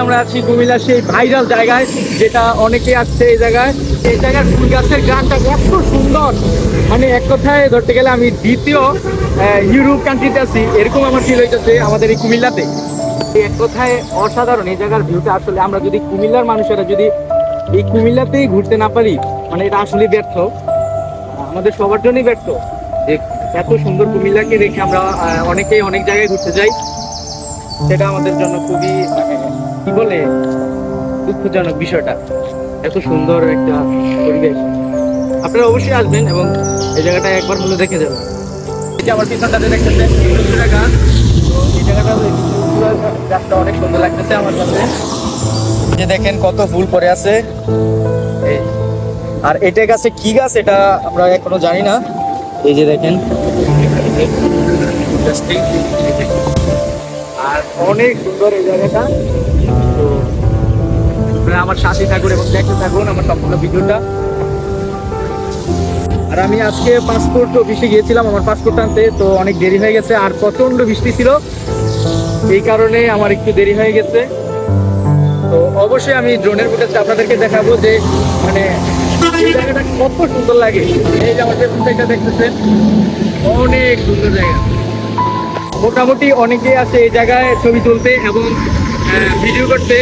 আমরা আছি কুমিল্লার সেই ভাইরাল জায়গায়, যেটা অনেকে আসছে এই জায়গায়। এই জায়গার ফুল গাছের গানটা এত সুন্দর, মানে এক কথায় ধরতে গেলে আমি দ্বিতীয় ইউরোপ কান্ট্রিতে আছি এরকম আমার ফিল হইতেছে আমাদের এই কুমিল্লাতে। এক কথায় অসাধারণ এই জায়গার ভিউটা। আসলে আমরা যদি কুমিল্লার মানুষেরা যদি এই কুমিল্লাতেই ঘুরতে না পারি, মানে এটা আসলে ব্যর্থ, আমাদের সবার জন্যই ব্যর্থ। যে এত সুন্দর কুমিল্লাকে দেখে আমরা অনেকেই অনেক জায়গায় ঘুরতে যাই, সেটা আমাদের জন্য খুবই মানে কি বলে দুঃখজনক বিষয়টা। এত সুন্দর একটা পরিবেশ, আপনারা অবশ্যই আসবেন এবং এই জায়গাটা একবার হলে দেখে যাবেন। এই যে আমার পিছনটাতে দেখতেছেন গাছ, এই জায়গাটা গাছটা অনেক সুন্দর লাগতেছে আমার কাছে। যে দেখেন কত ফুল পড়ে আছে, আর এটা গাছে কি গাছ এটা আমরা এখনো জানি না। এই যে দেখেন, আর অনেক সুন্দর এই জায়গাটা। তো আপনারা আমার সাথে থাকুন এবং দেখতে থাকুন আমার সম্পূর্ণ ভিডিওটা। আর আমি আজকে পাসপোর্ট অফিসে গিয়েছিলাম আমার পাসপোর্ট আনতে, তো অনেক দেরি হয়ে গেছে আর প্রচন্ড বৃষ্টি ছিল, এই কারণে আমার একটু দেরি হয়ে গেছে। তো অবশ্যই আমি ড্রোনের ফুটেজটা আপনাদেরকে দেখাবো যে মানে এই জায়গাটা কত সুন্দর লাগে। এই যে আমার পেছনটা দেখতেছেন, অনেক সুন্দর জায়গা। মোটামুটি অনেকেই আছে এই জায়গায় ছবি তুলতে এবং ভিডিও করতে।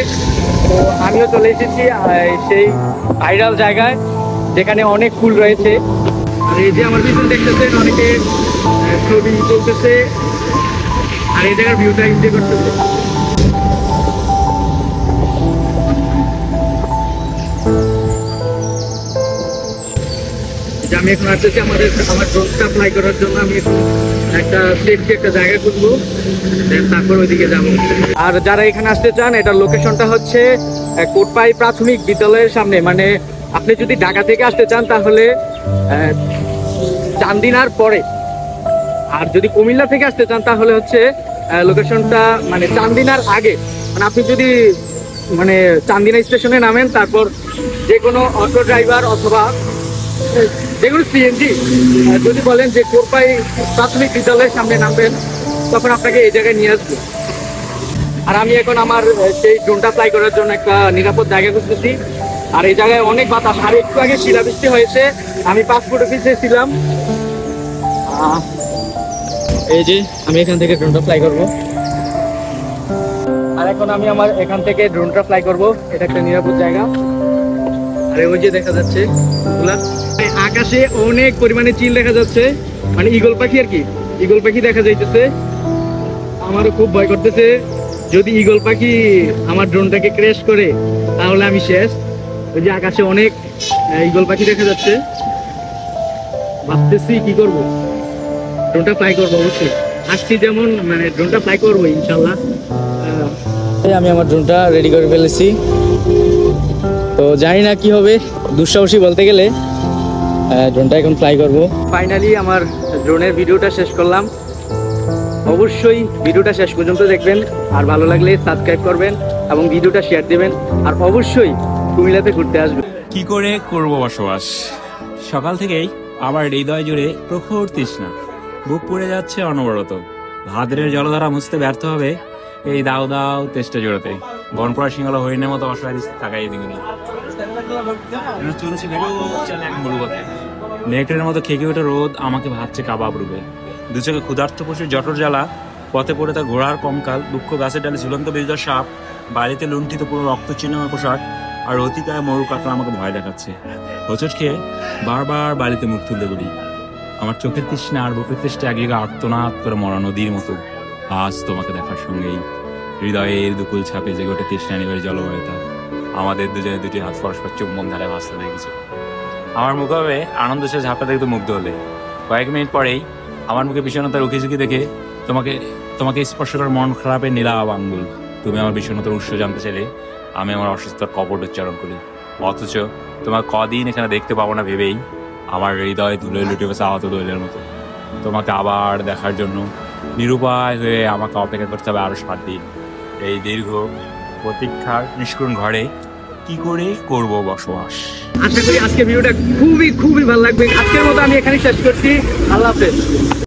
তো আমিও চলে এসেছি সেই ভাইরাল জায়গায় যেখানে অনেক ফুল রয়েছে। আর এই যে আমার পিছন দেখতেছেন, অনেকে ছবি তুলতেছে আর এই জায়গার ভিউটা এনজয় করতেছে। আমি এখন আসতেছি আমার ড্রোনটা ফ্লাই করার জন্য। আমি এখন একটা সেফটি একটা জায়গা খুঁজবো, তারপর ওইদিকে যাবো। আর যারা এখানে আসতে চান, এটার লোকেশনটা হচ্ছে কোটপাই প্রাথমিক বিদ্যালয়ের সামনে। মানে আপনি যদি ঢাকা থেকে আসতে চান তাহলে চান্দিনার পরে, আর যদি কুমিল্লা থেকে আসতে চান তাহলে হচ্ছে লোকেশনটা মানে চান্দিনার আগে। মানে আপনি যদি মানে চান্দিনা স্টেশনে নামেন, তারপর যে কোনো অটো ড্রাইভার অথবা যেগুলো সিএনজি যদি বলেন যে কোটপাই প্রাথমিক বিদ্যালয়ের সামনে নামবেন, তখন আপনাকে এই জায়গায় নিয়ে আসবে। আর আমি এখন আমার সেই ড্রোনটা ফ্লাই করার জন্য একটা নিরাপদ জায়গা খুঁজতেছি। আর এই জায়গায় অনেক বাতাস, আর একটু আগে শিলাবৃষ্টি হয়েছে। আমি পাসপোর্ট অফিসে ছিলাম। এই যে আমি এখান থেকে ড্রোনটা ফ্লাই করব। আর এখন আমি আমার এখান থেকে ড্রোনটা ফ্লাই করব। এটা একটা নিরাপদ জায়গা। আর ওই যে দেখা যাচ্ছে আকাশে অনেক পরিমাণে চিল দেখা যাচ্ছে, মানে ঈগল পাখি আর কি, ঈগল পাখি দেখা যাইতেছে। আমারও খুব ভয় করতেছে, যদি ঈগল পাখি আমার ড্রোনটাকে ক্র্যাশ করে তাহলে আমি শেষ। ওই যে আকাশে অনেক ঈগল পাখি দেখা যাচ্ছে, ভাবতেছি কি করব, ড্রোনটা ফ্লাই করবো অবশ্যই। আসছি যেমন মানে ড্রোনটা ফ্লাই করবো ইনশাল্লাহ। আমি আমার ড্রোনটা রেডি করে ফেলেছি, তো জানি না কি হবে, দুঃসাহসী বলতে গেলে। ড্রোনটা এখন ফ্লাই করব। ফাইনালি আমার ড্রোনের ভিডিওটা শেষ করলাম। অবশ্যই ভিডিওটা শেষ পর্যন্ত দেখবেন, আর ভালো লাগলে সাবস্ক্রাইব করবেন এবং ভিডিওটা শেয়ার দিবেন। আর অবশ্যই কুমিল্লাতে ঘুরতে আসবেন। কি করে করব বসবাস? সকাল থেকেই আমার হৃদয় জুড়ে প্রখর তৃষ্ণা, বুক পুড়ে যাচ্ছে অনবরত। ভাদ্রের জলধারা মুছতে ব্যর্থ হবে এই দাও দাও তেষ্টা জোড়াতে। বনপড়া সিংহলা হরিণের মতো অসহায় তাকাই দিকে নেকড়ের মতো খেকে ওঠে রোদ আমাকে ভাবছে কাবাব রূপে। দু চোখে ক্ষুধার্ত পশুর জটর জ্বালা, পথে পড়ে তার ঘোড়ার কঙ্কাল, দুঃখ গাছের ডালে ঝুলন্ত বিজয় সাপ, বাড়িতে লুণ্ঠিত পুরো রক্ত চিহ্নময় পোশাক, আর অতিকায় মরু কাকড়া আমাকে ভয় দেখাচ্ছে। হোঁচট খেয়ে বারবার বাড়িতে মুখ তুলতে বলি। আমার চোখের তৃষ্ণা আর বুকের তৃষ্ণা একদিকে আর্তনাদ করে মরা নদীর মতো। আজ তোমাকে দেখার সঙ্গেই হৃদয়ের দুকুল ছাপে যে গোটে তৃষ্ণা নিবের জলবায়ুতা। আমাদের দুজনে দুটি হাত পরস্পর চুম্বন ধারে ভাসতে দেখেছে। আমার মুখ হবে আনন্দ সে ঝাপটা দেখতে মুগ্ধ হলে। কয়েক মিনিট পরেই আমার মুখে বিষণ্ণতার উকি ঝুঁকি দেখে তোমাকে স্পর্শ করার মন খারাপের নীলাভ আঙ্গুল। তুমি আমার বিষণ্ণতার উৎস জানতে চাইলে আমি আমার অসুস্থতার কপট উচ্চারণ করি, অথচ তোমার কদিন এখানে দেখতে পাবো না ভেবেই আমার হৃদয় তুলে লুটে গেছে আহত দৈলের মতো। তোমাকে আবার দেখার জন্য নিরুপায় হয়ে আমাকে অপেক্ষা করতে হবে আরো 7 দিন। এই দীর্ঘ প্রতীক্ষার নিষ্করুণ ঘরে কি করে করব বসবাস? আশা করি আজকের ভিডিওটা খুবই ভালো লাগবে। আজকের মতো আমি এখানে শেষ করছি। আল্লাহ হাফেজ।